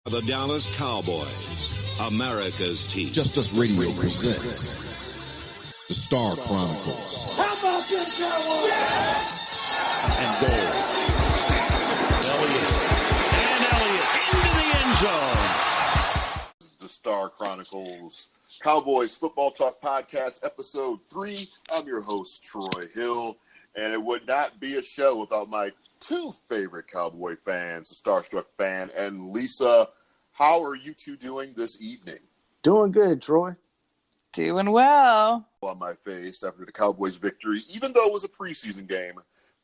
The Dallas Cowboys, America's team. Just Us Radio presents the Star Chronicles. How about this, Cowboys? Yeah! And goal. Elliott into the end zone. This is the Star Chronicles Cowboys Football Talk Podcast, Episode 3. I'm your host, Troy Hill, and it would not be a show without my two favorite Cowboy fans, the Starstruck fan and Lisa. How are you two doing this evening? Doing good, Troy. Doing well. On my face after the Cowboys' victory, even though it was a preseason game,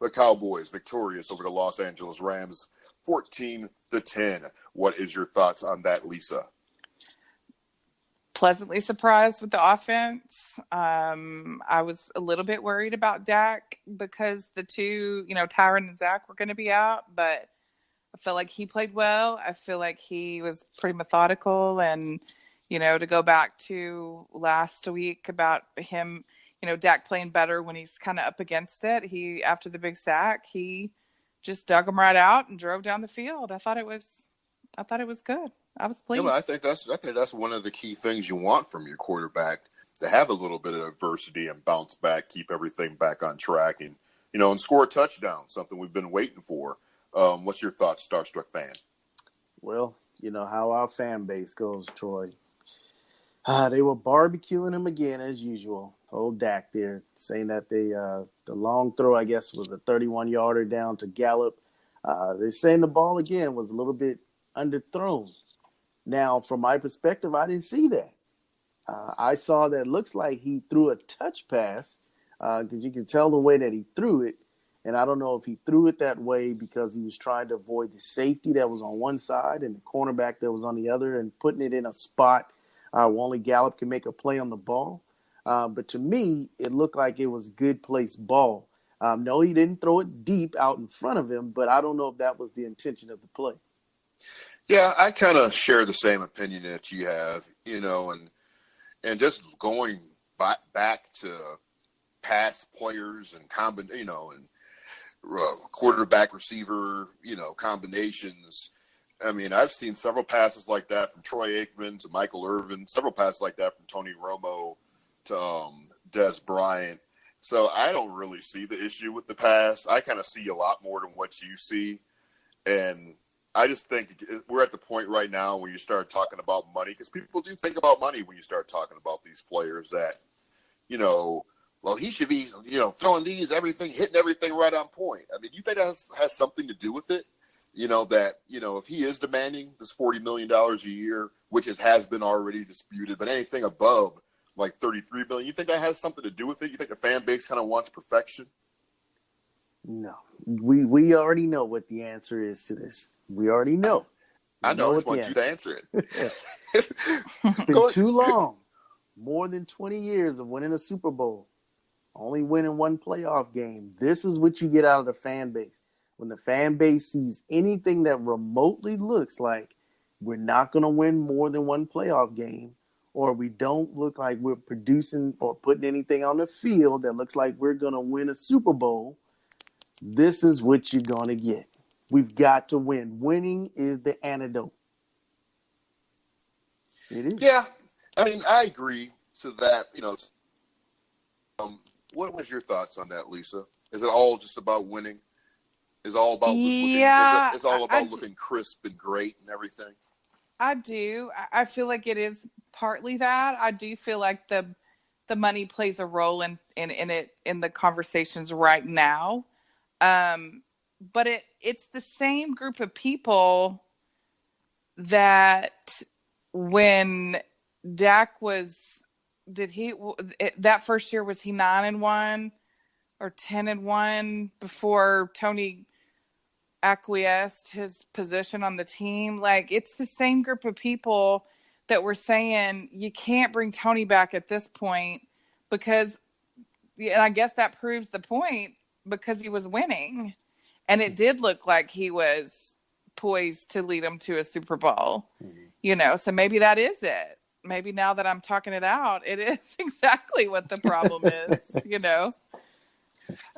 the Cowboys victorious over the Los Angeles Rams, 14-10. What is your thoughts on that, Lisa? Pleasantly surprised with the offense. I was a little bit worried about Dak because the two, Tyron and Zach were going to be out, but I felt like he played well. I feel like he was pretty methodical, and, to go back to last week about him, Dak playing better when he's kind of up against it. After the big sack, he just dug him right out and drove down the field. I thought it was good. I was pleased. Yeah, I think that's one of the key things you want from your quarterback, to have a little bit of adversity and bounce back, keep everything back on track, and and score a touchdown, something we've been waiting for. What's your thoughts, Starstruck fan? Well, you know how our fan base goes, Troy. They were barbecuing him again as usual. Old Dak there, saying that the long throw, I guess, was a 31-yarder down to Gallup. They're saying the ball again was a little bit underthrown. Now, from my perspective, I didn't see that. I saw that it looks like he threw a touch pass because you can tell the way that he threw it. And I don't know if he threw it that way because he was trying to avoid the safety that was on one side and the cornerback that was on the other, and putting it in a spot where only Gallup can make a play on the ball. But to me, it looked like it was good placed ball. No, he didn't throw it deep out in front of him, but I don't know if that was the intention of the play. Yeah, I kind of share the same opinion that you have, and just going back to past players and quarterback receiver, combinations. I mean, I've seen several passes like that from Troy Aikman to Michael Irvin, several passes like that from Tony Romo to Des Bryant. So I don't really see the issue with the pass. I kind of see a lot more than what you see. And I just think we're at the point right now where you start talking about money, because people do think about money when you start talking about these players that, well, he should be, throwing these, hitting everything right on point. I mean, you think that has something to do with it? If he is demanding this $40 million a year, which has been already disputed, but anything above like $33 million, you think that has something to do with it? You think the fan base kind of wants perfection? No, we already know what the answer is to this. We already know. I just want you to answer it. It's been too long. More than 20 years of winning a Super Bowl. Only winning one playoff game. This is what you get out of the fan base. When the fan base sees anything that remotely looks like we're not going to win more than one playoff game, or we don't look like we're producing or putting anything on the field that looks like we're going to win a Super Bowl, this is what you're going to get. We've got to win. Winning is the antidote. It is. Yeah. I mean, I agree to that. What was your thoughts on that, Lisa? Is it all just about winning? Is it all about looking crisp and great and everything? I do. I feel like it is partly that. I do feel like the money plays a role in the conversations right now. But it's the same group of people that when Dak was, that first year, was he 9-1 or 10-1 before Tony acquiesced his position on the team? Like, it's the same group of people that were saying you can't bring Tony back at this point because, and I guess that proves the point, because he was winning. And it did look like he was poised to lead them to a Super Bowl, so maybe that is it. Maybe now that I'm talking it out, it is exactly what the problem is,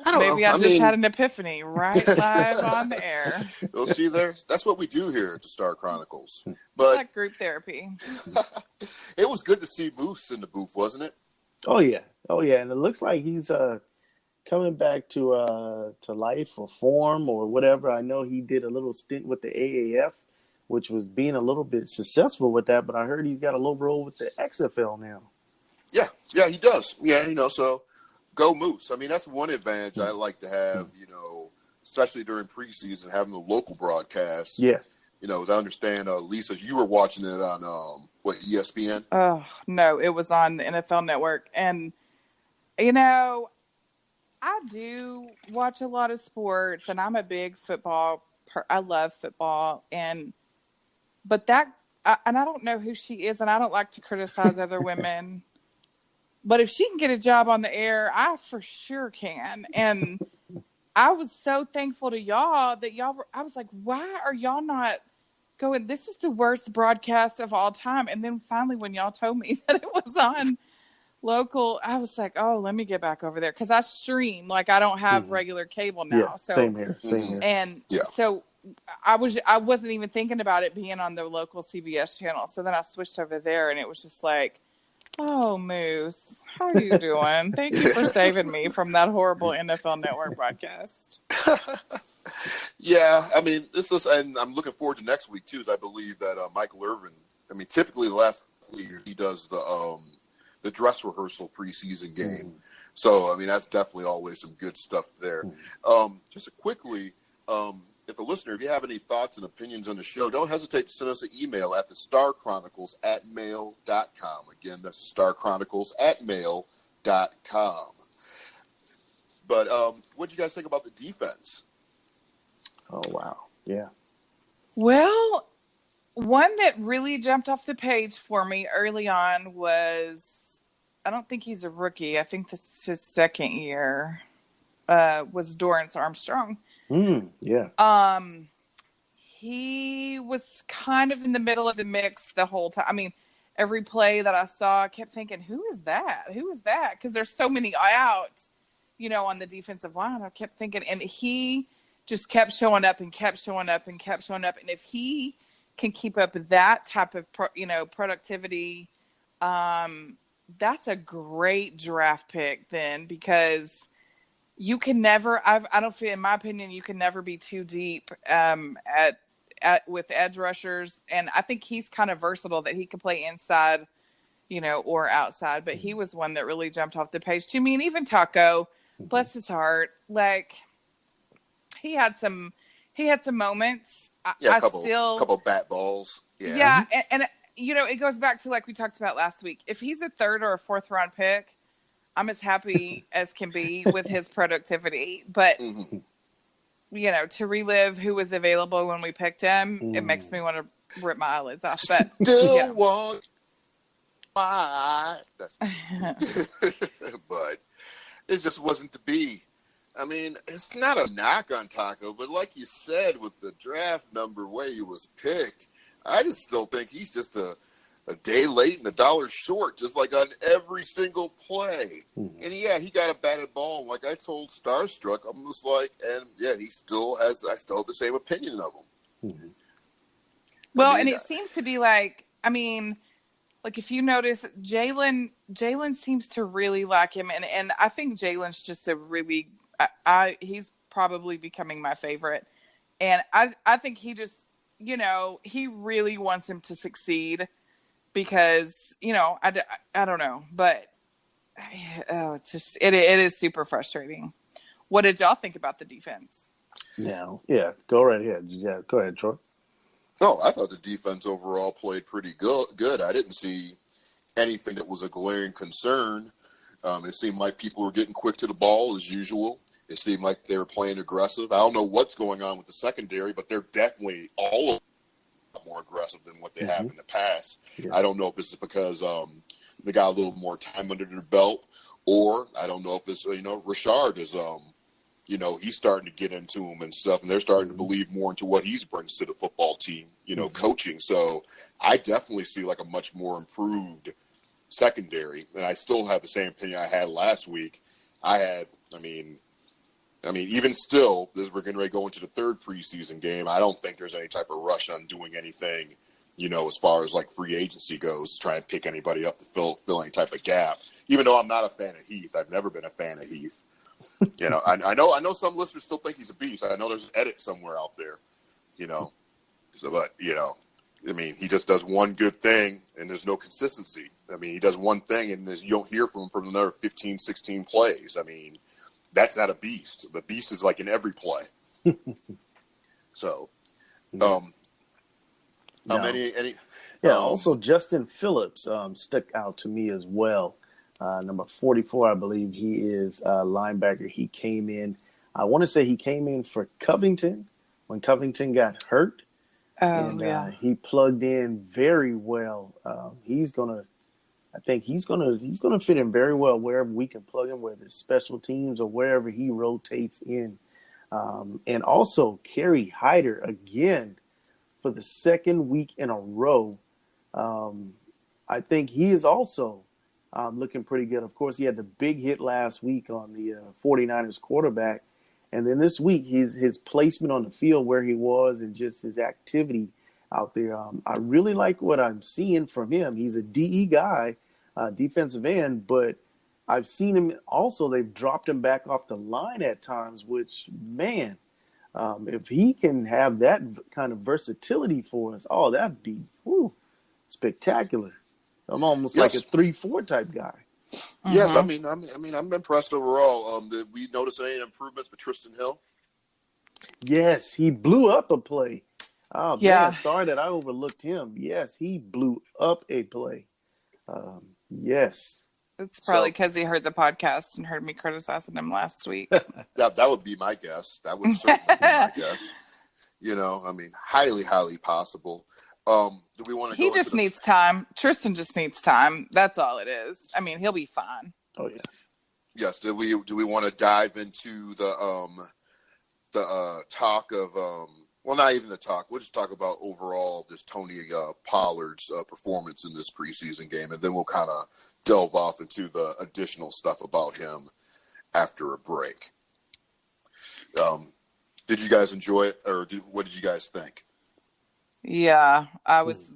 I don't Maybe know. I just had an epiphany right live on the air. You'll see there. That's what we do here at the Star Chronicles. It's But like group therapy. it was good to see Moose in the booth, wasn't it? Oh yeah, and it looks like he's coming back to life or form or whatever. I know he did a little stint with the AAF, which was being a little bit successful with that. But I heard he's got a little role with the XFL now. Yeah, he does. Yeah, so go Moose. I mean, that's one advantage I like to have, especially during preseason, having the local broadcast. Yeah. I understand, Lisa, you were watching it on, ESPN? Oh, no, it was on the NFL Network. And, I do watch a lot of sports, and I'm a big football I love football. But I don't know who she is, and I don't like to criticize other women. But if she can get a job on the air, I for sure can. And I was so thankful to y'all that I was like, why are y'all not going, this is the worst broadcast of all time. And then finally, when y'all told me that it was on local, I was like, oh, let me get back over there. Because I stream, like I don't have regular cable now. Yeah, so same here. And so I wasn't even thinking about it being on the local CBS channel. So then I switched over there, and it was just like, oh, Moose, how are you doing? Thank you for saving me from that horrible NFL Network broadcast. Yeah, I mean, and I'm looking forward to next week too. As I believe that Michael Irvin. I mean, typically the last year he does the dress rehearsal preseason game. So I mean, that's definitely always some good stuff there. Just quickly, if you have any thoughts and opinions on the show, don't hesitate to send us an email at thestarchronicles@mail.com. Again, that's thestarchronicles@mail.com. But what did you guys think about the defense? Oh, wow. Yeah. Well, one that really jumped off the page for me early on was, I don't think he's a rookie. I think this is his second year, was Dorrance Armstrong. Yeah. He was kind of in the middle of the mix the whole time. I mean, every play that I saw, I kept thinking, who is that? Who is that? Because there's so many out, on the defensive line. I kept thinking, and he just kept showing up and kept showing up and kept showing up. And if he can keep up that type of, productivity, that's a great draft pick then, because you can never, I don't feel, in my opinion, you can never be too deep with edge rushers. And I think he's kind of versatile, that he can play inside, or outside. But he was one that really jumped off the page to me. And even Taco, bless his heart, like he had some moments. A couple bat balls. Yeah. And it goes back to, like we talked about last week. If he's a third or a fourth round pick, I'm as happy as can be with his productivity. But, to relive who was available when we picked him, it makes me want to rip my eyelids off. But still want my. But it just wasn't to be. I mean, it's not a knock on Taco, but like you said, with the draft number way he was picked, I just still think he's just a day late and $1 short, just like on every single play. And he got a batted ball. And like I told Starstruck, I'm just like, and I still have the same opinion of him. Well, and it seems to be like, I mean, like if you notice, Jalen seems to really like him. And I think Jalen's just a really, he's probably becoming my favorite. And I think he just, he really wants him to succeed. Because, I don't know, but it's just, it is super frustrating. What did y'all think about the defense? No. Yeah, go right ahead. Yeah, go ahead, Troy. Oh, I thought the defense overall played pretty good. I didn't see anything that was a glaring concern. It seemed like people were getting quick to the ball as usual. It seemed like they were playing aggressive. I don't know what's going on with the secondary, but they're definitely all of more aggressive than what they have in the past. Yeah. I don't know if this is because they got a little more time under their belt, or I don't know if this, Rashard is, he's starting to get into him and stuff, and they're starting to believe more into what he brings to the football team, coaching. So I definitely see like a much more improved secondary, and I still have the same opinion I had last week. I mean, even still, as we're getting ready to go into the third preseason game, I don't think there's any type of rush on doing anything, as far as like free agency goes, trying to pick anybody up to fill any type of gap. Even though I'm not a fan of Heath, I've never been a fan of Heath. I know some listeners still think he's a beast. I know there's an edit somewhere out there, So, but I mean, he just does one good thing, and there's no consistency. I mean, he does one thing, and you don't hear from him for another 15, 16 plays. I mean, that's not a beast. The beast is like in every play. So, also Justin Phillips stuck out to me as well. Number 44, I believe he is linebacker. He came in. I want to say he came in for Covington when Covington got hurt. He plugged in very well. I think he's gonna fit in very well wherever we can plug him, whether it's special teams or wherever he rotates in. And also Kerry Hyder again for the second week in a row. I think he is also looking pretty good. Of course, he had the big hit last week on the 49ers quarterback. And then this week, his placement on the field where he was and just his activity out there. I really like what I'm seeing from him. He's a DE guy, defensive end, but I've seen him also. They've dropped him back off the line at times, which, man, if he can have that kind of versatility for us, that'd be spectacular. I'm almost like a 3-4 type guy. Yes, I mean, I'm impressed overall. Did we notice any improvements with Tristan Hill? Yes, he blew up a play. Oh, yeah. Man, sorry that I overlooked him. Yes, he blew up a play. Yes. It's probably because he heard the podcast and heard me criticizing him last week. That would be my guess. That would certainly be my guess. I mean, highly, highly possible. Do we want to? He just needs time. Tristan just needs time. That's all it is. I mean, he'll be fine. Oh yeah. Yes. Do we want to dive into the talk of well, not even the talk. We'll just talk about overall just Tony Pollard's performance in this preseason game, and then we'll kind of delve off into the additional stuff about him after a break. Did you guys enjoy it, or what did you guys think? Yeah, I was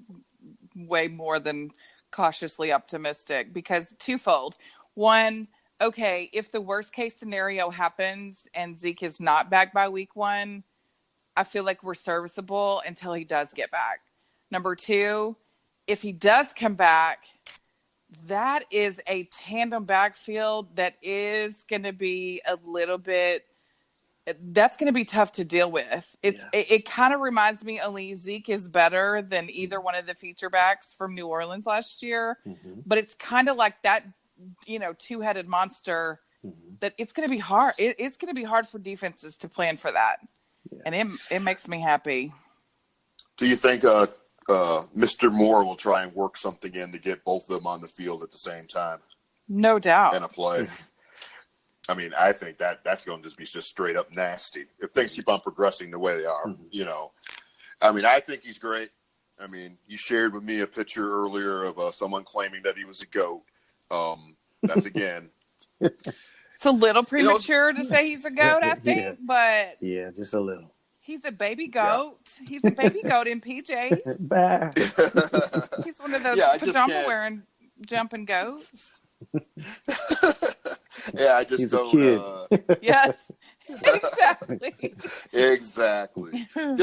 way more than cautiously optimistic because twofold. One, okay, if the worst case scenario happens and Zeke is not back by week 1, I feel like we're serviceable until he does get back. Number 2, if he does come back, that is a tandem backfield that is going to be a little bit that's going to be tough to deal with. It kind of reminds me only Zeke is better than either one of the feature backs from New Orleans last year. Mm-hmm. But it's kind of like that, two-headed monster that it's going to be hard. It's going to be hard for defenses to plan for that. Yeah. And it makes me happy. Do you think Mr. Moore will try and work something in to get both of them on the field at the same time? No doubt. In a play. I mean, I think that's going to just be straight up nasty if things keep on progressing the way they are. Mm-hmm. I mean, I think he's great. I mean, you shared with me a picture earlier of someone claiming that he was a goat. That's again. It's a little premature to say he's a goat, I think, but yeah, just a little. He's a baby goat. Yeah. He's a baby goat in PJs. He's one of those pajama wearing jumping goats. Yeah, I just don't. Yes, exactly. Exactly. A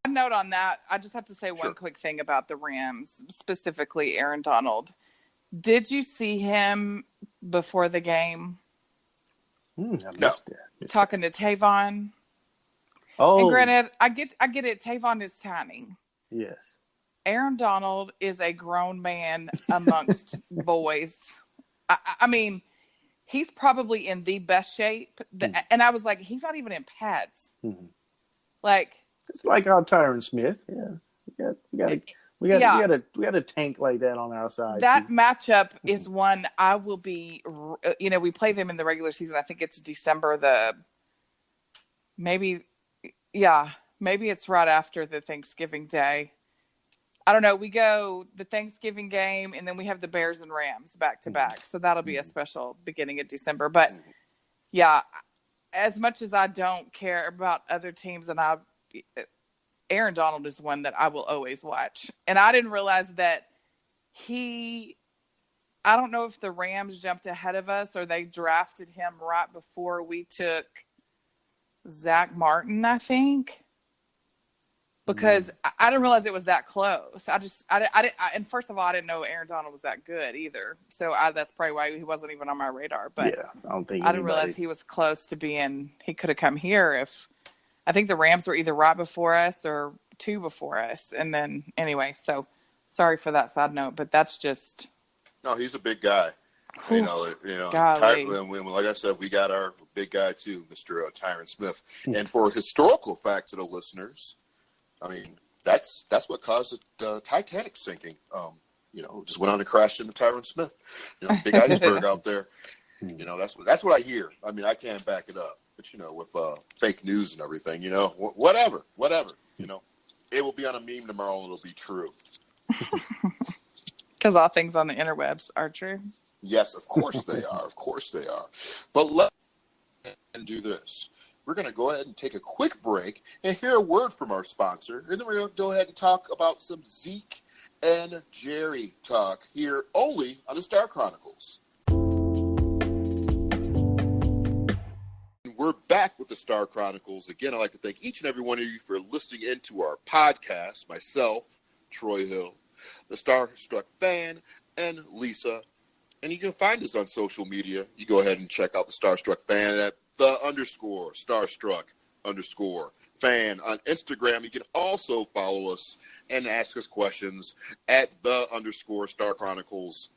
note on that. I just have to say one quick thing about the Rams, specifically Aaron Donald. Did you see him before the game? I missed that. Talking to Tavon. Oh, and granted, I get it. Tavon is tiny. Yes. Aaron Donald is a grown man amongst boys. I mean, he's probably in the best shape. And I was like, he's not even in pads. Mm-hmm. Like, it's like our Tyron Smith. Yeah, we got a tank like that on our side. That matchup is one I will be. We play them in the regular season. I think it's December maybe it's right after the Thanksgiving Day. I don't know. We go the Thanksgiving game, and then we have the Bears and Rams back to back. So that'll be a special beginning of December. But, yeah, as much as I don't care about other teams, and Aaron Donald is one that I will always watch. And I didn't realize that I don't know if the Rams jumped ahead of us or they drafted him right before we took Zach Martin, I think. Because I didn't realize it was that close. And first of all, I didn't know Aaron Donald was that good either. So that's probably why he wasn't even on my radar. But yeah, I don't think I didn't realize he was close to being. He could have come here I think the Rams were either right before us or two before us. And then anyway, so sorry for that side note, but that's just. No, he's a big guy. Whew, like I said, we got our big guy too, Mr. Tyron Smith. And for historical facts to the listeners. I mean, that's what caused the Titanic sinking. Just went on and crashed into Tyron Smith. Big iceberg out there. That's what I hear. I mean, I can't back it up. But, with fake news and everything, whatever. It will be on a meme tomorrow and it'll be true. Because all things on the interwebs are true. Yes, of course they are. Of course they are. But let's do this. We're going to go ahead and take a quick break and hear a word from our sponsor. And then we're going to go ahead and talk about some Zeke and Jerry talk here only on the Star Chronicles. We're back with the Star Chronicles. Again, I'd like to thank each and every one of you for listening into our podcast. Myself, Troy Hill, the Starstruck Fan, and Lisa. And you can find us on social media. You go ahead and check out the Starstruck Fan at _Starstruck_fan on Instagram. You can also follow us and ask us questions at _Star Chronicles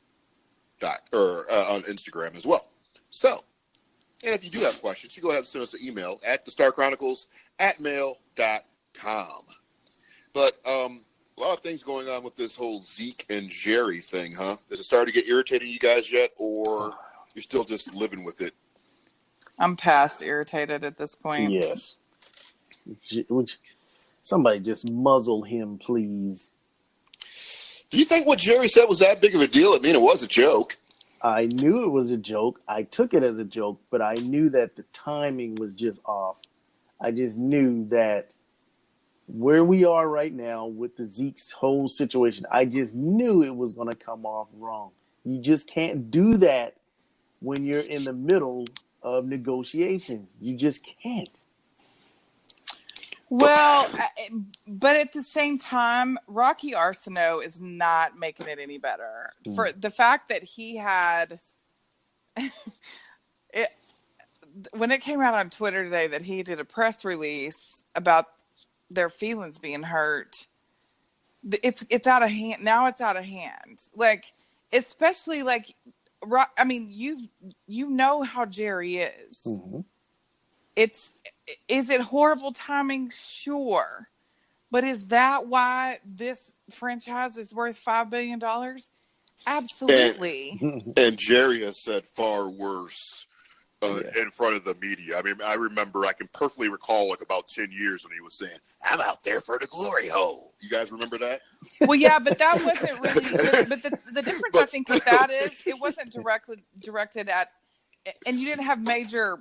on Instagram as well. So, and if you do have questions, you go ahead and send us an email at thestarchronicles@mail.com. But a lot of things going on with this whole Zeke and Jerry thing, huh? Has it started to get irritating you guys yet, or you're still just living with it? I'm past irritated at this point. Yes. Somebody just muzzle him, please. Do you think what Jerry said was that big of a deal? I mean, it was a joke. I knew it was a joke. I took it as a joke, but I knew that the timing was just off. I just knew that where we are right now with the Zeke's whole situation, I just knew it was going to come off wrong. You just can't do that when you're in the middle of negotiations. You just can't. Well, but at the same time, Rocky Arsenault is not making it any better. For the fact that he had it when it came out on Twitter today that he did a press release about their feelings being hurt. It's out of hand. Now it's out of hand. Like, especially like, I mean, you know how Jerry is. Mm-hmm. Is it horrible timing? Sure. But is that why this franchise is worth $5 billion? Absolutely. And Jerry has said far worse in front of the media. I mean, I can perfectly recall like about 10 years when he was saying, I'm out there for the glory hole. You guys remember that? Well, yeah, but that wasn't really, but the difference I think with that is it wasn't directed at, and you didn't have major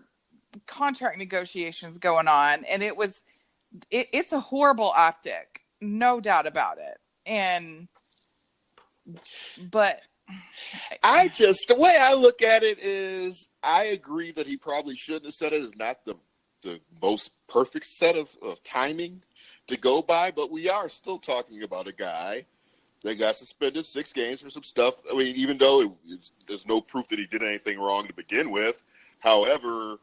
contract negotiations going on, and it's a horrible optic, no doubt about it. But the way I look at it is, I agree that he probably shouldn't have said it. It's not the most perfect set of timing to go by, but we are still talking about a guy that got suspended 6 games for some stuff. I mean, even though there's no proof that he did anything wrong to begin with. However,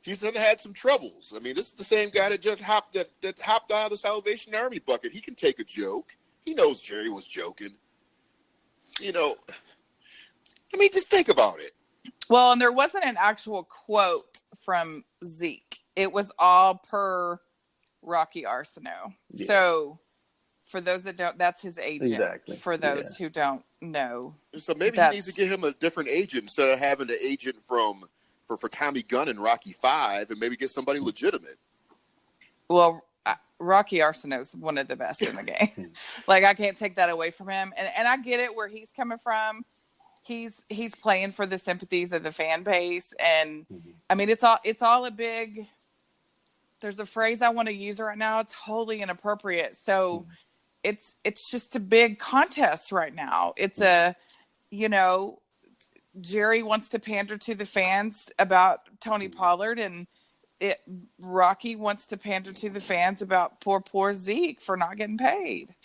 he's had some troubles. I mean, this is the same guy that just hopped out of the Salvation Army bucket. He can take a joke. He knows Jerry was joking. You know, I mean, just think about it. Well, and there wasn't an actual quote from Zeke. It was all per Rocky Arsenault. Yeah. So, for those that don't, that's his agent. Exactly. For those who don't know. So maybe he needs to get him a different agent instead of having the agent for Tommy Gunn and Rocky 5, and maybe get somebody legitimate. Well, Rocky Arsenault is one of the best in the game. Like, I can't take that away from him. And I get it where he's coming from. he's playing for the sympathies of the fan base. And I mean, it's all a big, there's a phrase I want to use right now. It's wholly inappropriate. So it's just a big contest right now. It's Jerry wants to pander to the fans about Tony Pollard, and Rocky wants to pander to the fans about poor Zeke for not getting paid.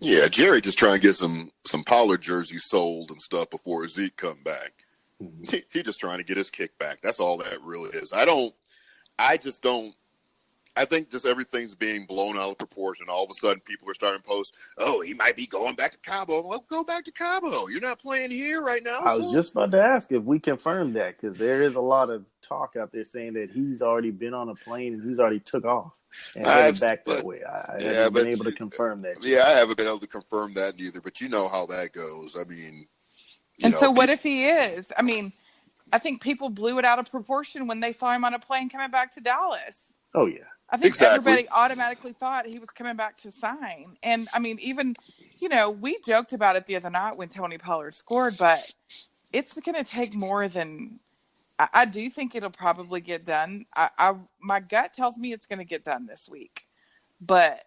Yeah, Jerry just trying to get some Pollard jerseys sold and stuff before Zeke come back. He just trying to get his kickback. That's all that really is. I think just everything's being blown out of proportion. All of a sudden, people are starting to post, "Oh, he might be going back to Cabo." Well, go back to Cabo. You're not playing here right now. I was just about to ask if we confirmed that, because there is a lot of talk out there saying that he's already been on a plane and he's already took off and headed back that way. I haven't been able to confirm that. Yeah, I haven't been able to confirm that neither, but you know how that goes. I mean, so what if he is? I mean, I think people blew it out of proportion when they saw him on a plane coming back to Dallas. Oh, yeah. I think everybody automatically thought he was coming back to sign. And, I mean, even, we joked about it the other night when Tony Pollard scored, but it's going to take more than – I do think it'll probably get done. My gut tells me it's going to get done this week. But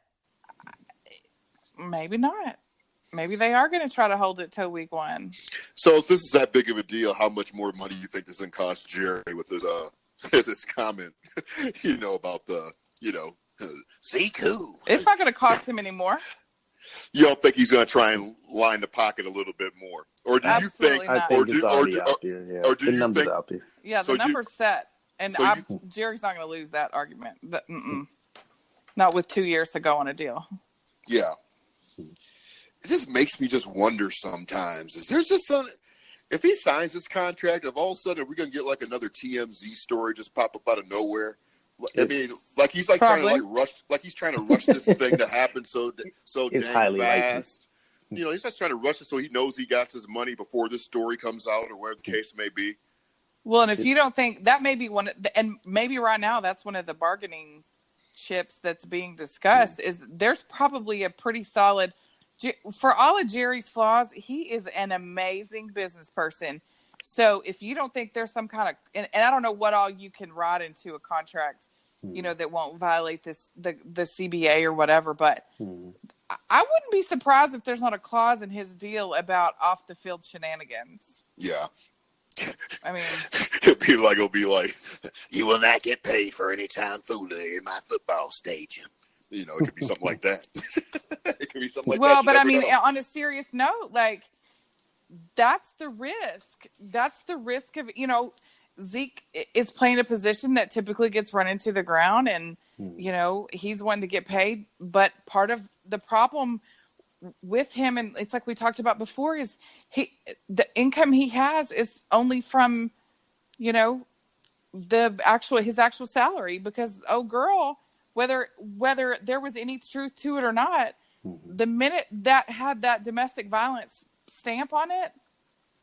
maybe not. Maybe they are going to try to hold it till week 1. So if this is that big of a deal, how much more money do you think this is going to cost Jerry with his comment, about the – Zeke who? It's not going to cost him anymore. You don't think he's going to try and line the pocket a little bit more, or do Absolutely you think? Not. I think it's already out there. Yeah, or do the you numbers think, out there. Yeah, the number's set, and Jerry's not going to lose that argument. Not with 2 years to go on a deal. Yeah, it just makes me just wonder sometimes. Is there just some? If he signs this contract, if all of a sudden we're going to get like another TMZ story just pop up out of nowhere. I mean, like he's like trying to rush this thing to happen so it's dang highly fast. Likely. He's just trying to rush it so he knows he got his money before this story comes out or whatever the case may be. Well, and if you don't think that may be and maybe right now that's one of the bargaining chips that's being discussed is there's probably a pretty solid, for all of Jerry's flaws, he is an amazing business person. So if you don't think there's some kind of, and I don't know what all you can write into a contract, that won't violate the CBA or whatever, but I wouldn't be surprised if there's not a clause in his deal about off the field shenanigans. Yeah. I mean, it'll be like, you will not get paid for any time foolery in my football stadium. It could be something like that. It could be something like that. Well, but I mean, on a serious note, like, that's the risk. That's the risk of, Zeke is playing a position that typically gets run into the ground and, he's one to get paid. But part of the problem with him, and it's like we talked about before, is the income he has is only from, his actual salary because, whether there was any truth to it or not, the minute that had that domestic violence stamp on it,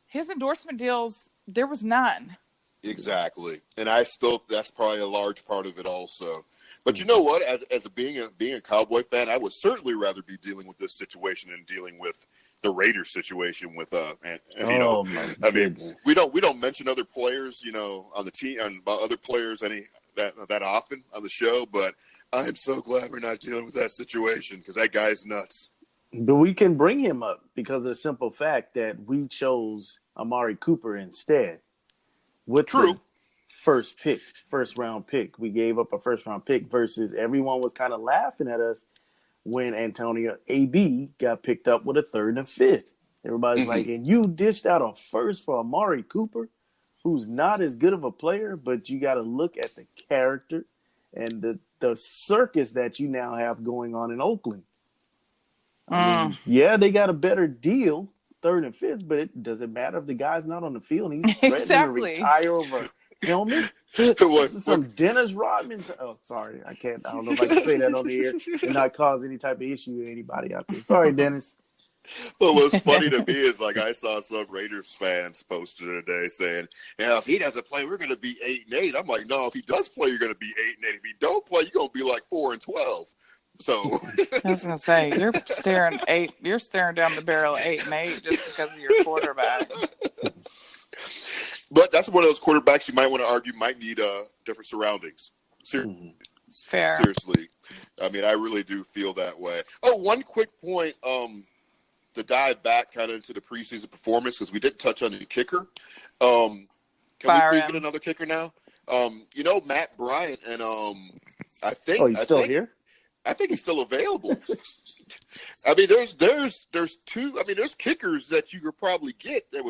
his endorsement deals, there was none. Exactly. And that's probably a large part of it also. But you know what, as being a Cowboy fan, I would certainly rather be dealing with this situation than dealing with the Raiders situation with I mean, we don't mention other players, on the team and other players that often on the show, but I am so glad we're not dealing with that situation because that guy's nuts. But we can bring him up because of the simple fact that we chose Amari Cooper instead. With the first round pick. We gave up a first round pick versus everyone was kind of laughing at us when Antonio AB got picked up with a 3rd and 5th. Everybody's like, and you dished out a first for Amari Cooper, who's not as good of a player, but you got to look at the character and the circus that you now have going on in Oakland. I mean, yeah, they got a better deal, 3rd and 5th, but it doesn't matter if the guy's not on the field. He's threatening to retire over a helmet. This is some Dennis Rodman. Oh, sorry. I don't know if I can say that on the air and not cause any type of issue to anybody out there. Sorry, Dennis. Well, what's funny to me is like I saw some Raiders fans posted today saying, if he doesn't play, we're going to be 8-8. I'm like, no, if he does play, you're going to be 8-8. If he don't play, you're going to be like 4-12. So I was gonna say you're staring down the barrel of 8-8 just because of your quarterback. But that's one of those quarterbacks you might want to argue might need different surroundings. Fair. Seriously. I mean, I really do feel that way. Oh, one quick point to dive back kind of into the preseason performance, because we didn't touch on the kicker. Can we please get another kicker now? Matt Bryant, and I think... Oh, he's still here? I think he's still available. I mean, there's two... I mean, there's kickers that you could probably get that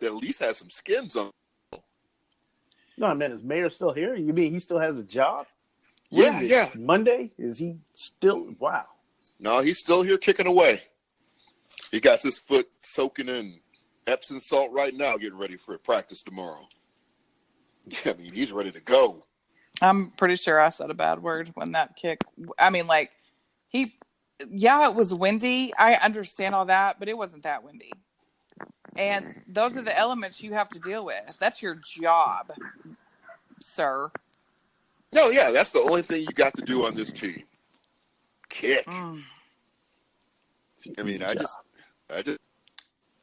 at least has some skins on. No, man, is Mayer still here? You mean he still has a job? Yeah. Monday? Is he still? Wow. No, he's still here kicking away. He got his foot soaking in Epsom salt right now, getting ready for practice tomorrow. I mean, he's ready to go. I'm pretty sure I said a bad word when that kick. I mean, it was windy. I understand all that, but it wasn't that windy. And those are the elements you have to deal with. That's your job, sir. No, yeah, that's the only thing you got to do on this team. Kick. I mean, I just.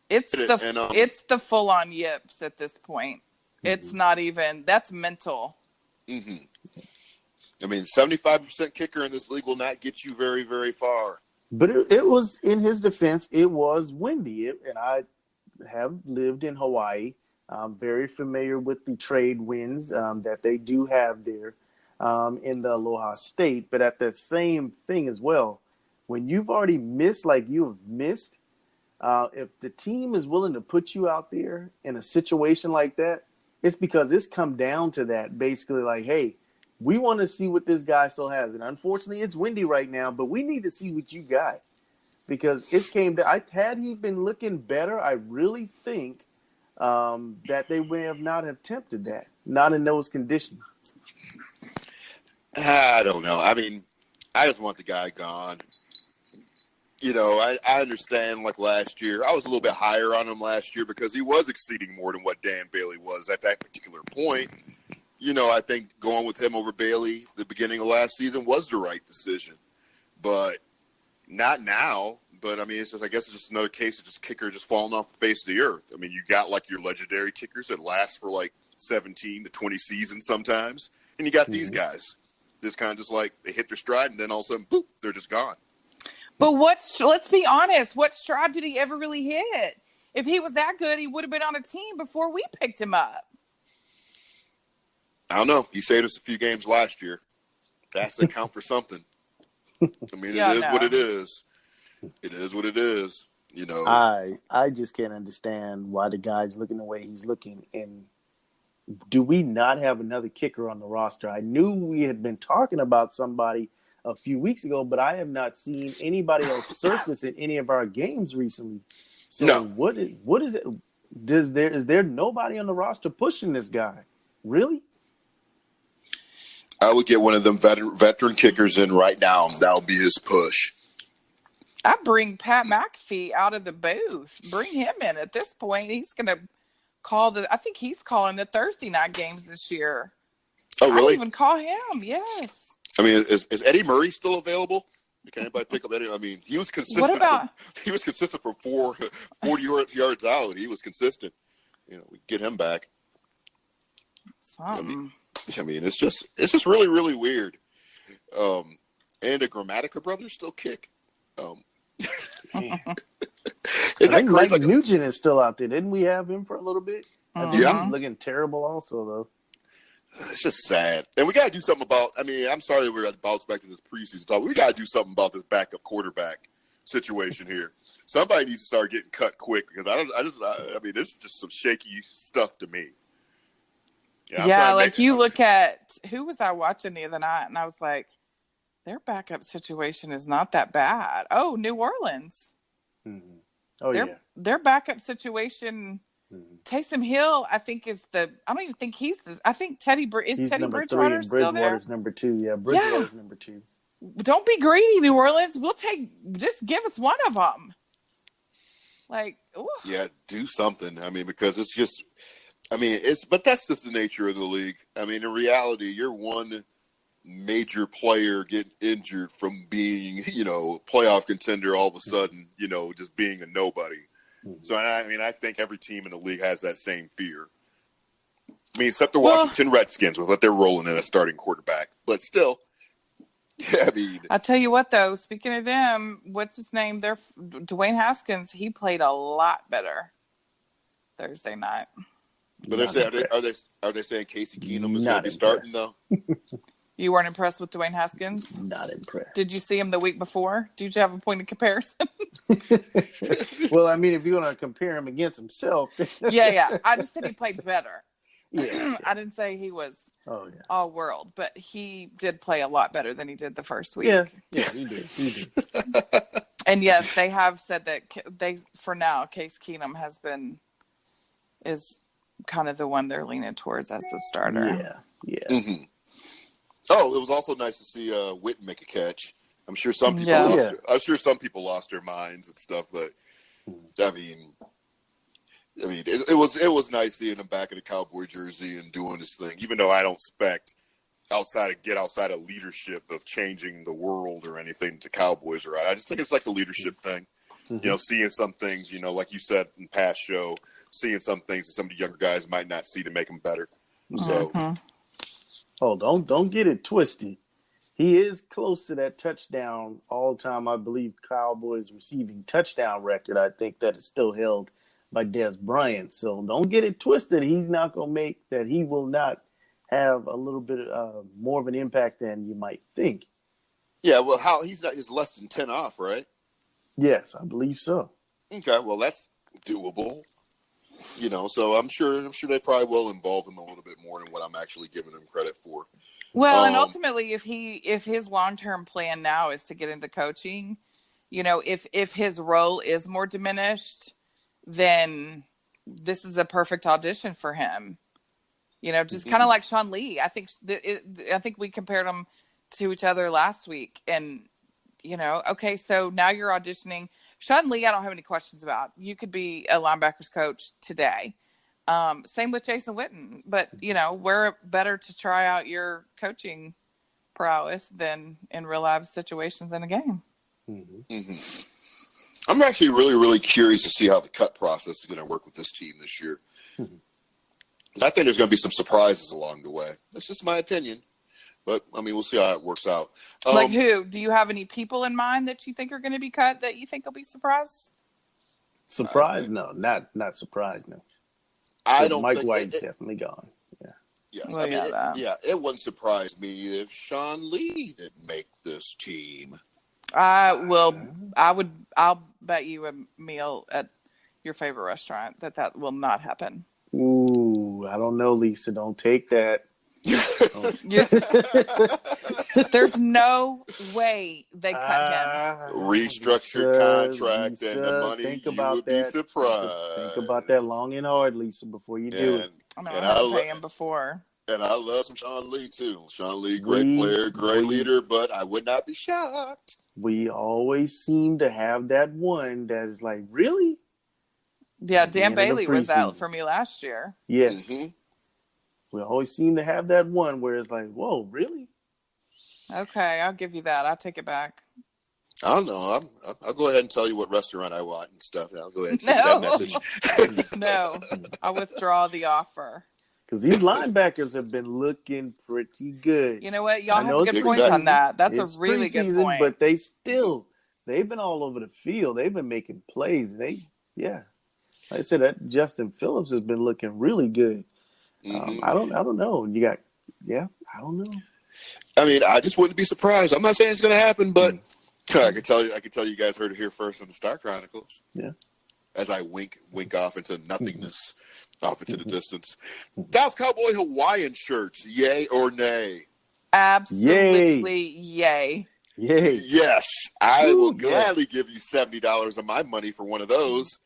It's the full on yips at this point. It's not even. That's mental. Mm-hmm. I mean, 75% kicker in this league will not get you very, very far. But it was, in his defense, it was windy, and I have lived in Hawaii. I'm very familiar with the trade winds that they do have there in the Aloha State. But at that same thing as well, when you've already missed like you have missed, if the team is willing to put you out there in a situation like that, it's because it's come down to that. Basically, like, hey, we want to see what this guy still has. And unfortunately, it's windy right now, but we need to see what you got. Because it came to, had he been looking better, I really think that they may have not attempted that, not in those conditions. I don't know. I mean, I just want the guy gone. I understand, like last year, I was a little bit higher on him last year because he was exceeding more than what Dan Bailey was at that particular point. I think going with him over Bailey the beginning of last season was the right decision. But not now. But, I mean, I guess it's just another case of just kicker just falling off the face of the earth. I mean, you got, like, your legendary kickers that last for, 17 to 20 seasons sometimes. And you got these guys. Just kind of just like they hit their stride and then all of a sudden, boop, they're just gone. But let's be honest, what stride did he ever really hit? If he was that good, he would have been on a team before we picked him up. I don't know. He saved us a few games last year. That has to count for something. I mean, it is what it is. It is what it is. I just can't understand why the guy's looking the way he's looking. And do we not have another kicker on the roster? I knew we had been talking about somebody a few weeks ago, but I have not seen anybody else surface in any of our games recently. So no. What is it? Is there nobody on the roster pushing this guy? Really? I would get one of them veteran kickers in right now. That'll be his push. I bring Pat McAfee out of the booth. Bring him in at this point. He's going to I think he's calling the Thursday night games this year. Oh, really? I even call him, yes. I mean, is Eddie Murray still available? Can anybody pick up Eddie? I mean, he was consistent. What about? He was consistent for 40 yards out. He was consistent. We get him back. Something. I mean, it's just really, really weird. And the Grammatica brothers still kick. I think Mike Nugent is still out there. Didn't we have him for a little bit? Yeah. He's looking terrible also, though. It's just sad. And we got to do something about – I mean, I'm sorry that we're going to bounce back to this preseason talk. We got to do something about this backup quarterback situation here. Somebody needs to start getting cut quick because I mean, this is just some shaky stuff to me. You look at – who was I watching the other night? And I was like, their backup situation is not that bad. Oh, New Orleans. Mm-hmm. Oh, their backup situation – Taysom Hill, I think, is I don't even think he's the. I think Teddy Bridgewater still there. Bridgewater's number 2. Yeah, Bridgewater's number 2. Don't be greedy, New Orleans. Just give us one of them. Ooh. Yeah, do something. I mean, because it's just, but that's just the nature of the league. I mean, in reality, you're one major player getting injured from being, playoff contender all of a sudden, just being a nobody. So, I mean, I think every team in the league has that same fear. I mean, except the Washington Redskins with what they're rolling in a starting quarterback. But still, I mean. I'll tell you what, though. Speaking of them, what's his name? Dwayne Haskins. He played a lot better Thursday night. But they're saying, are they saying Casey Keenum is going to be starting, though? You weren't impressed with Dwayne Haskins? Not impressed. Did you see him the week before? Did you have a point of comparison? Well, I mean, if you're going to compare him against himself. Yeah. I just said he played better. Yeah. I didn't say he was all world, but he did play a lot better than he did the first week. Yeah, he did. And yes, they have said that for now, Case Keenum is kind of the one they're leaning towards as the starter. Yeah. Mm-hmm. Oh, it was also nice to see Witten make a catch. I'm sure some people lost their minds and stuff, but I mean, it was nice seeing him back in a Cowboy jersey and doing this thing. Even though I don't expect outside of leadership of changing the world or anything to Cowboys, right? I just think it's like a leadership thing. Mm-hmm. Seeing some things, like you said in past show, seeing some things that some of the younger guys might not see to make them better. So. Mm-hmm. Oh, don't get it twisted. He is close to that touchdown all-time, I believe, Cowboys receiving touchdown record. I think that is still held by Dez Bryant. So don't get it twisted. He's not going to make that. He will not have a little bit more of an impact than you might think. Yeah, well, he's less than 10 off, right? Yes, I believe so. Okay, well, that's doable. So I'm sure they probably will involve him a little bit more than what I'm actually giving him credit for. Well, and ultimately, if his long-term plan now is to get into coaching, if his role is more diminished, then this is a perfect audition for him. Just kind of like Sean Lee. I think we compared them to each other last week, and okay, so now you're auditioning. Sean Lee, I don't have any questions about. You could be a linebackers coach today. Same with Jason Witten. But, we're better to try out your coaching prowess than in real life situations in a game. Mm-hmm. Mm-hmm. I'm actually really, really curious to see how the cut process is going to work with this team this year. Mm-hmm. I think there's going to be some surprises along the way. That's just my opinion. But, we'll see how it works out. Like who? Do you have any people in mind that you think are going to be cut that you think will be surprised? Surprised? No, not surprised, no. I don't Mike think White's definitely gone. Yeah. Yes. Well, it wouldn't surprise me if Sean Lee didn't make this team. I'll bet you a meal at your favorite restaurant that will not happen. Ooh, I don't know, Lisa. Don't take that. There's no way they cut him. Restructured contract and the money. You would be surprised. Think about that long and hard, Lisa, before you do it. I'll pay him before. And I love some Sean Lee too. Sean Lee, great player, great leader, but I would not be shocked. We always seem to have that one that is like, really? Yeah, Dan Bailey was out for me last year. Yes. Mm-hmm. We always seem to have that one where it's like, whoa, really? Okay, I'll give you that. I'll take it back. I don't know. I'll go ahead and tell you what restaurant I want and stuff. And I'll go ahead and send that message. No, I withdraw the offer. Because these linebackers have been looking pretty good. You know what? Y'all have a good point on that. That's a really good point. But they've been all over the field. They've been making plays. Like I said, that Justin Phillips has been looking really good. Mm-hmm. I don't know. I don't know. I just wouldn't be surprised. I'm not saying it's going to happen, but I can tell you guys heard it here first on the Star Chronicles. Yeah. As I wink off into nothingness, off into the distance. Dallas Cowboy Hawaiian shirts, yay or nay? Absolutely yay. Yay. Yes, I will gladly give you $70 of my money for one of those.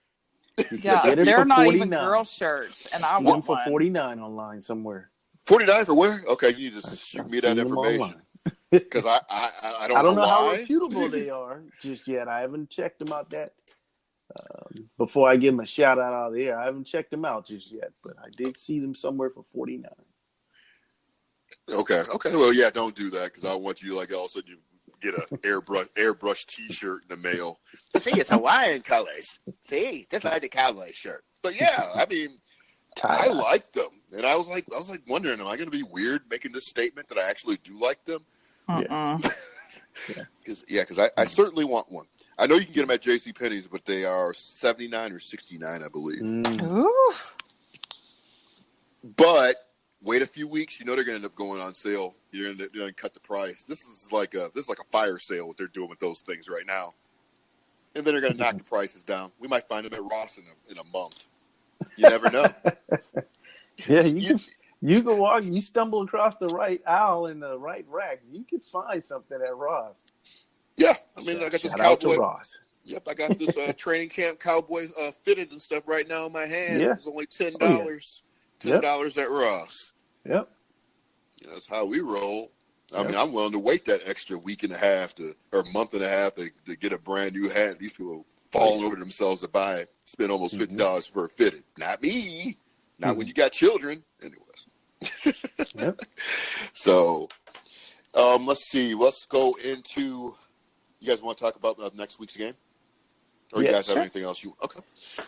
Yeah, they're not even girl shirts, and I want one for $49 online somewhere. $49 for where? Okay, you just shoot me that information because I don't know how reputable they are just yet. I haven't checked them out that before I give them a shout out of the air. I haven't checked them out just yet, but I did see them somewhere for $49. Okay. Well, yeah, don't do that because I want you all of a sudden you get an airbrush T-shirt in the mail. See, it's Hawaiian colors. See, just like the Cowboy shirt. But yeah, I liked them, and I was like wondering, am I going to be weird making this statement that I actually do like them? Yeah. Because I certainly want one. I know you can get them at JCPenney's, but they are $79 or $69, I believe. Ooh. But wait a few weeks, they're going to end up going on sale. You're going to cut the price. This is like a fire sale what they're doing with those things right now, and then they're going to knock the prices down. We might find them at Ross in a month. You never know. Yeah, you can walk. You stumble across the right aisle in the right rack. You could find something at Ross. Yeah, I mean, I got this Shout out to Cowboy. Ross. Yep, I got this training camp Cowboy fitted and stuff right now in my hand. Yeah. It's only $10. $10 at Ross. Yep. That's how we roll. I mean, I'm willing to wait that extra week and a half or month and a half to get a brand new hat. These people falling over themselves to buy it, spend almost $50 for a fitted. Not me. Not when you got children. Anyways. Yep. So, let's see. Let's go into. You guys want to talk about next week's game? Or you guys have anything else okay.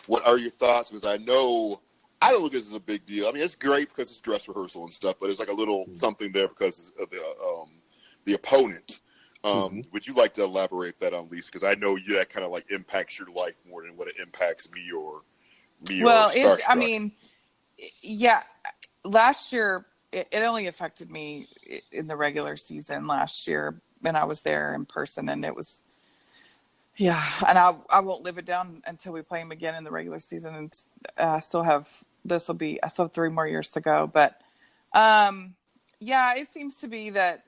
What are your thoughts? Because I know I don't look at this as a big deal. I mean, it's great because it's dress rehearsal and stuff, but it's like a little something there because of the opponent. Would you like to elaborate that on, Lisa? Because I know that kind of like impacts your life more than what it impacts me or Starstruck. I mean, yeah, last year it only affected me in the regular season last year, and I was there in person, and it was, and I won't live it down until we play them again in the regular season, and I still have 3 more years to go, but it seems to be that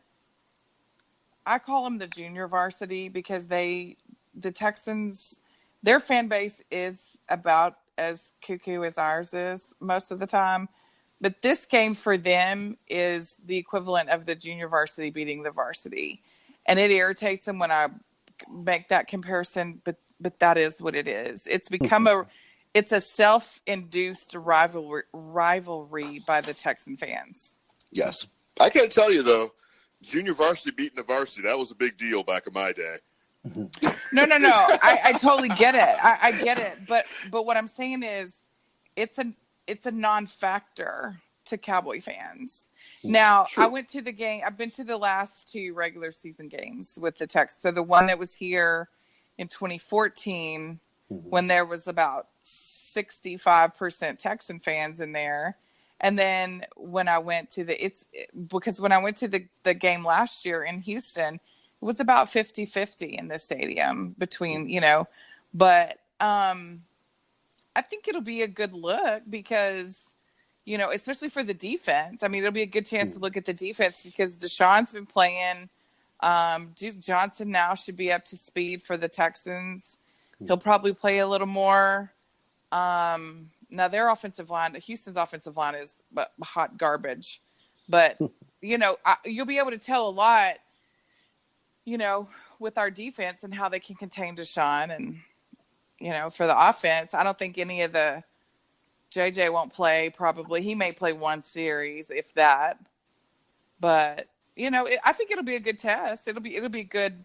I call them the junior varsity because the Texans, their fan base is about as cuckoo as ours is most of the time. But this game for them is the equivalent of the junior varsity beating the varsity. And it irritates them when I make that comparison, but that is what it is. It's become it's a self-induced rivalry by the Texan fans. Yes. I can't tell you, though, junior varsity beating the varsity, that was a big deal back in my day. No. I totally get it. I get it. But what I'm saying is it's a non-factor to Cowboy fans. Now, True. I went to the game. I've been to the last 2 regular season games with the Texans. So the one that was here in 2014 when there was about 65% Texan fans in there. And then when I went to the game last year in Houston, it was about 50-50 in the stadium between, but I think it'll be a good look because, especially for the defense. I mean, it'll be a good chance to look at the defense because Deshaun's been playing. Duke Johnson now should be up to speed for the Texans. He'll probably play a little more. Now their offensive line, Houston's offensive line is hot garbage, but you'll be able to tell a lot, with our defense and how they can contain Deshaun and, for the offense. I don't think any of the JJ won't play. Probably he may play one series, if that, but I think it'll be a good test. It'll be good.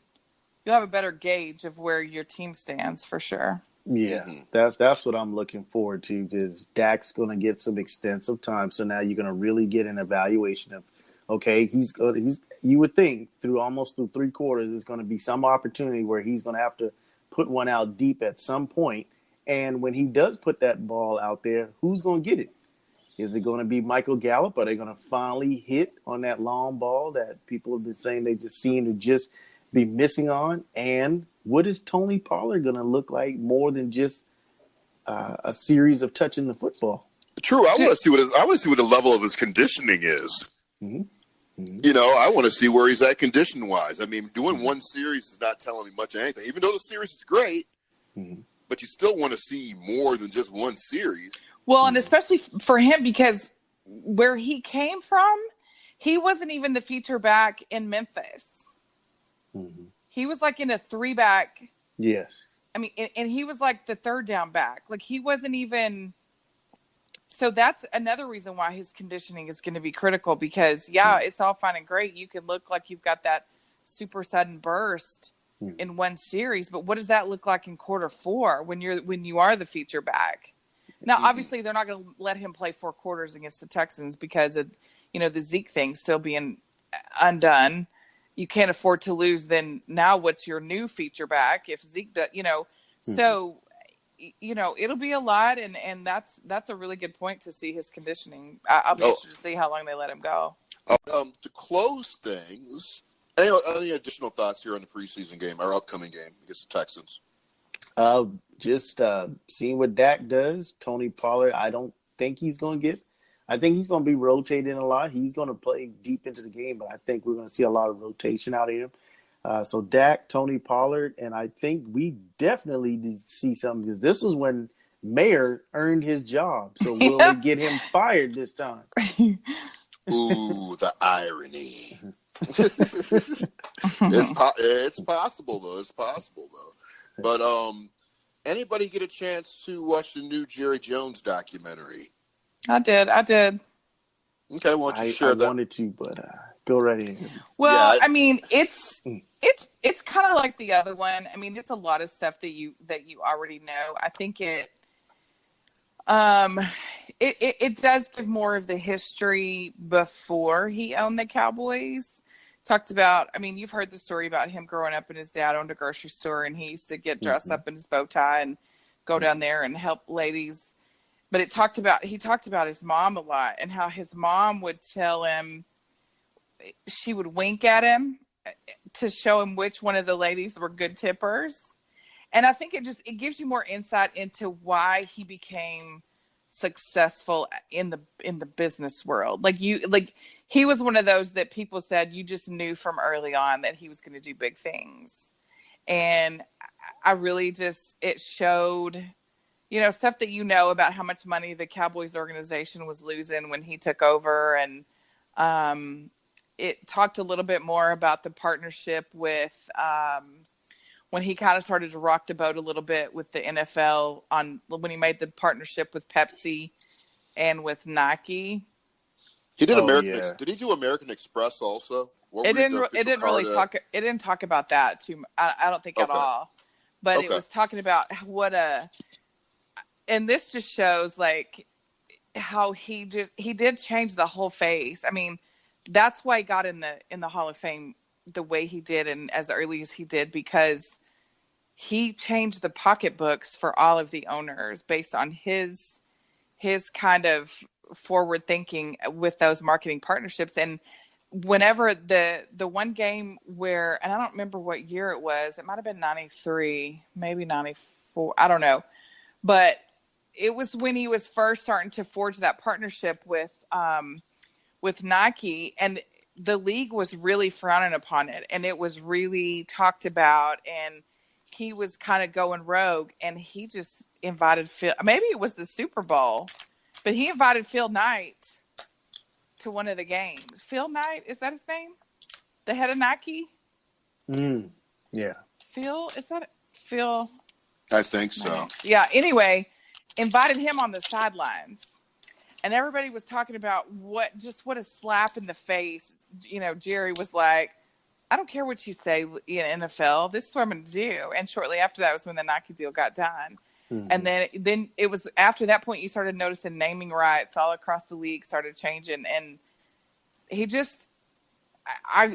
You'll have a better gauge of where your team stands for sure. Yeah, that's what I'm looking forward to because Dak's going to get some extensive time. So now you're going to really get an evaluation of, okay, you would think almost through 3 quarters, there's going to be some opportunity where he's going to have to put one out deep at some point. And when he does put that ball out there, who's going to get it? Is it going to be Michael Gallup? Are they going to finally hit on that long ball that people have been saying they just seem to just be missing on? And what is Tony Pollard going to look like more than just a series of touching the football? True. I want to see what the level of his conditioning is. I want to see where he's at condition wise. I mean, doing one series is not telling me much of anything, even though the series is great, but you still want to see more than just one series. Well, and especially for him, because where he came from, he wasn't even the feature back in Memphis. He was like in a 3-back. Yes. I mean, and he was like the 3rd down back. Like he wasn't even. So that's another reason why his conditioning is going to be critical because, it's all fine and great. You can look like you've got that super sudden burst in one series, but what does that look like in quarter 4 when you are the feature back? Now, obviously, they're not going to let him play 4 quarters against the Texans because of, the Zeke thing still being undone. You can't afford to lose. Then now what's your new feature back if Zeke does, so, it'll be a lot. And that's a really good point to see his conditioning. I'll be interested to see how long they let him go. To close things, any additional thoughts here on the preseason game, our upcoming game against the Texans? Just seeing what Dak does. Tony Pollard, I don't think he's going to get – I think he's going to be rotating a lot. He's going to play deep into the game, but I think we're going to see a lot of rotation out of him. So Dak, Tony Pollard, and I think we definitely need to see something because this is when Mayer earned his job. So will they get him fired this time? Ooh, the irony. It's possible, though. It's possible, though. But anybody get a chance to watch the new Jerry Jones documentary? I did. Okay, why don't you share that? I wanted to, but go right ahead. Well, yeah, it's kind of like the other one. I mean, it's a lot of stuff that you already know. I think it does give more of the history before he owned the Cowboys. Talked about, I mean, you've heard the story about him growing up and his dad owned a grocery store and he used to get dressed up in his bow tie and go down there and help ladies. But he talked about his mom a lot and how his mom would tell him, she would wink at him to show him which one of the ladies were good tippers. And I think it gives you more insight into why he became successful in the business world. Like he was one of those that people said you just knew from early on that he was going to do big things. And I really it showed, stuff that about how much money the Cowboys organization was losing when he took over. And it talked a little bit more about the partnership with when he kind of started to rock the boat a little bit with the NFL when he made the partnership with Pepsi and with Nike. He did Did he do American Express also? It didn't talk about that too. I don't think at all. But it was talking about and this just shows like how he did change the whole face. I mean, that's why he got in the Hall of Fame the way he did and as early as he did, because he changed the pocketbooks for all of the owners based on his kind of forward thinking with those marketing partnerships. And whenever the one game where, and I don't remember what year it was, it might've been 93, maybe 94. I don't know, but it was when he was first starting to forge that partnership with Nike, and the league was really frowning upon it, and it was really talked about, and he was kind of going rogue, and he just invited Phil. Maybe it was the Super Bowl, but he invited Phil Knight to one of the games. Phil Knight, is that his name? The head of Nike? Yeah. Phil, is that Phil? I think so. Yeah. Anyway, invited him on the sidelines. And everybody was talking about what a slap in the face. Jerry was like, I don't care what you say in NFL. This is what I'm going to do. And shortly after that was when the Nike deal got done. Mm-hmm. And then it was after that point you started noticing naming rights all across the league started changing. And he just,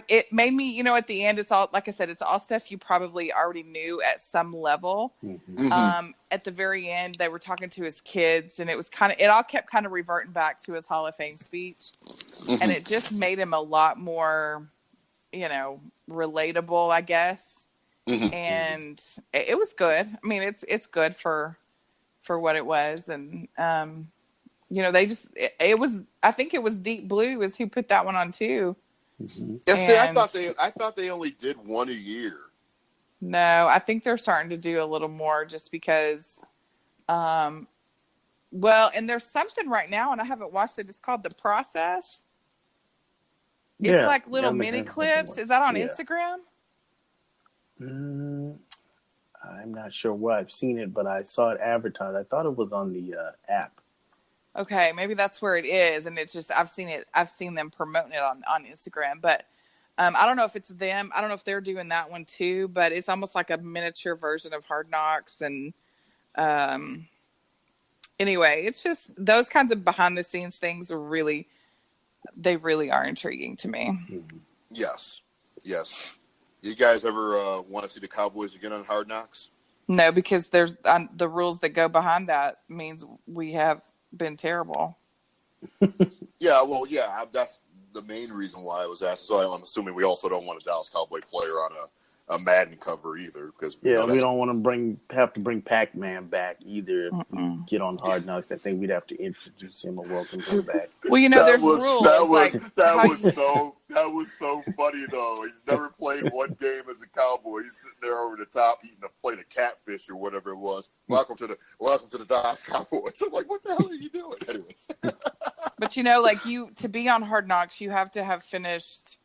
it made me, at the end, it's all, like I said, it's all stuff you probably already knew at some level. Mm-hmm. At the very end, they were talking to his kids, and it all kept kind of reverting back to his Hall of Fame speech. Mm-hmm. And it just made him a lot more, relatable, I guess. Mm-hmm. And it was good. I mean, it's good for what it was. And, I think it was Deep Blue is who put that one on too. Mm-hmm. Yeah, see, I thought they only did one a year. No, I think they're starting to do a little more just because, and there's something right now, and I haven't watched it. It's called The Process. It's like little mini clips. Is that on Instagram? I'm not sure where I've seen it, but I saw it advertised. I thought it was on the app. Okay, maybe that's where it is, and it's just I've seen them promoting it on Instagram, but I don't know if it's them. I don't know if they're doing that one too, but it's almost like a miniature version of Hard Knocks, and Anyway, it's just those kinds of behind the scenes things are really intriguing to me. Yes. You guys ever want to see the Cowboys again on Hard Knocks? No, because there's the rules that go behind that means we have been terrible. That's the main reason why I was asked. So I'm assuming we also don't want a Dallas Cowboy player on a Madden cover either, because we don't want to have to bring Pac-Man back either. If we get on Hard Knocks, I think we'd have to introduce him or welcome him back. Well, there's rules. That was so funny though. He's never played one game as a Cowboy. He's sitting there over the top eating a plate of catfish or whatever it was. Welcome to the Dallas Cowboys. I'm like, what the hell are you doing? Anyways. But to be on Hard Knocks, you have to have finished.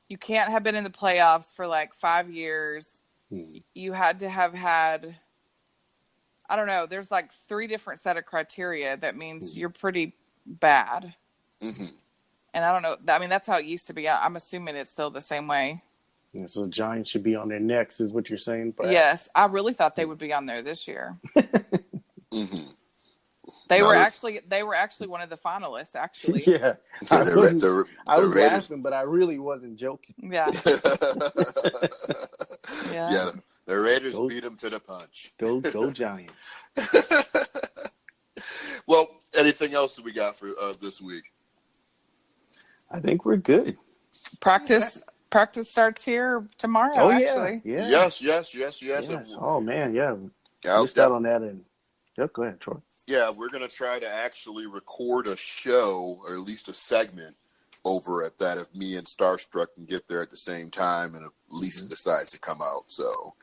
You can't have been in the playoffs for like 5 years. You had to have had, I don't know, there's like 3 different set of criteria that means you're pretty bad. Mm-hmm. And I don't know. I mean, that's how it used to be. I'm assuming it's still the same way. Yeah, so the Giants should be on their necks, is what you're saying? Perhaps? Yes. I really thought they would be on there this year. Mm-hmm. They were actually one of the finalists, actually. Yeah. I was Raiders. laughing, but I really wasn't joking. Yeah. Yeah. The Raiders beat them to the punch. Go Giants. Well, anything else that we got for this week? I think we're good. Practice starts here tomorrow, Oh, actually. Yeah. Yes. Oh, man, yeah. Missed out on that. Go ahead, Troy. Yeah, we're going to try to actually record a show, or at least a segment, over at that if me and Starstruck can get there at the same time and if Lisa decides to come out. So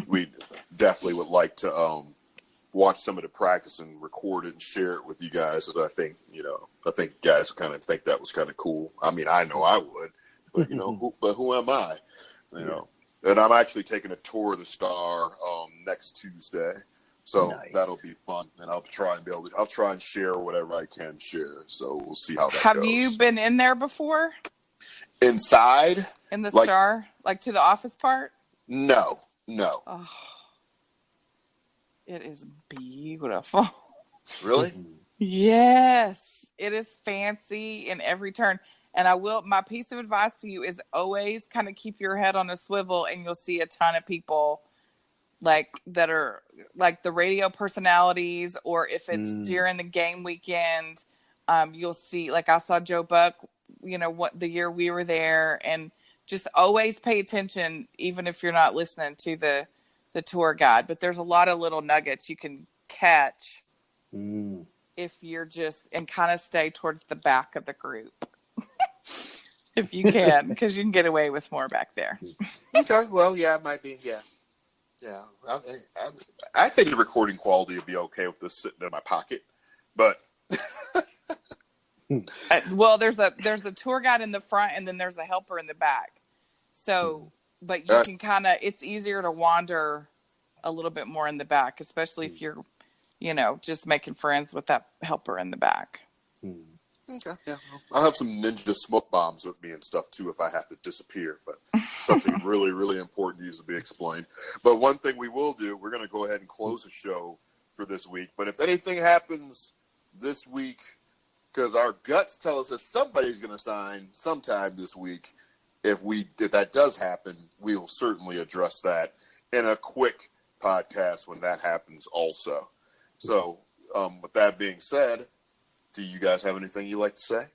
we definitely would like to watch some of the practice and record it and share it with you guys. So I think guys kind of think that was kind of cool. I mean, I know I would, but who am I? And I'm actually taking a tour of the Star next Tuesday. So nice. That'll be fun, and I'll try and share whatever I can share. So we'll see how that goes. Have you been in there before? Inside? In the Star? Like to the office part? No. Oh, it is beautiful. Really? Yes. It is fancy in every turn. And my piece of advice to you is always kind of keep your head on a swivel, and you'll see a ton of people that are like the radio personalities, or if it's during the game weekend, you'll see, like I saw Joe Buck, what the year we were there, and just always pay attention, even if you're not listening to the tour guide. But there's a lot of little nuggets you can catch if you're and kind of stay towards the back of the group. If you can, because you can get away with more back there. Okay, well, yeah, it might be, yeah. Yeah, I think the recording quality would be okay with this sitting in my pocket, but well, there's a tour guide in the front, and then there's a helper in the back. So, but you can it's easier to wander a little bit more in the back, especially if you're, just making friends with that helper in the back. Okay, yeah. I'll have some ninja smoke bombs with me and stuff, too, if I have to disappear. But something really, really important needs to be explained. But one thing we will do, we're going to go ahead and close the show for this week. But if anything happens this week, because our guts tell us that somebody's going to sign sometime this week, if that does happen, we will certainly address that in a quick podcast when that happens also. So with that being said, do you guys have anything you'd like to say?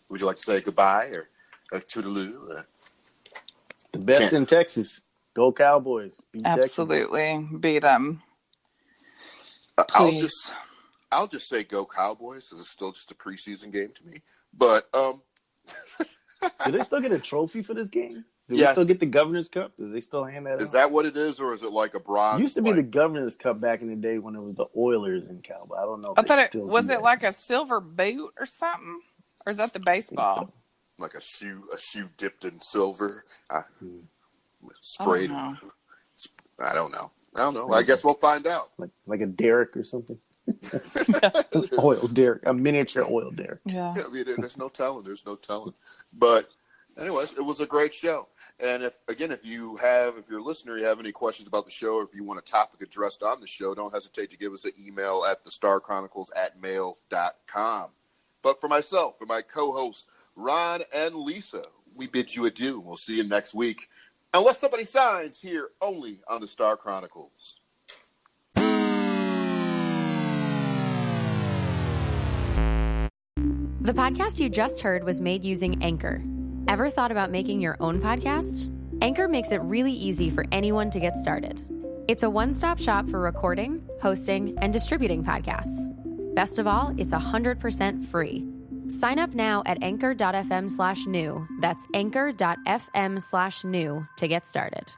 Would you like to say goodbye or a toodaloo? The best in Texas. Go Cowboys. Beat Absolutely. Texas. Beat them. I'll just say go Cowboys, because it's still just a preseason game to me. But do they still get a trophy for this game? Do we still get the Governor's Cup? Do they still hand that out? Is that what it is, or is it like a bronze? It used to be the Governor's Cup back in the day when it was the Oilers in Cowboy. I don't know. I thought it like a silver boot or something, or is that the baseball? Like a shoe dipped in silver, sprayed. I don't know. I guess we'll find out. Like a derrick or something. Oil derrick, a miniature oil derrick. Yeah. I mean, there's no telling. But anyways, it was a great show. And if you're a listener, you have any questions about the show, or if you want a topic addressed on the show, don't hesitate to give us an email at thestarchronicles@mail.com. But for myself, for my co-hosts, Ron and Lisa, we bid you adieu. We'll see you next week. Unless somebody signs here only on the Star Chronicles. The podcast you just heard was made using Anchor. Ever thought about making your own podcast? Anchor makes it really easy for anyone to get started. It's a one-stop shop for recording, hosting, and distributing podcasts. Best of all, it's 100% free. Sign up now at anchor.fm/new. That's anchor.fm/new to get started.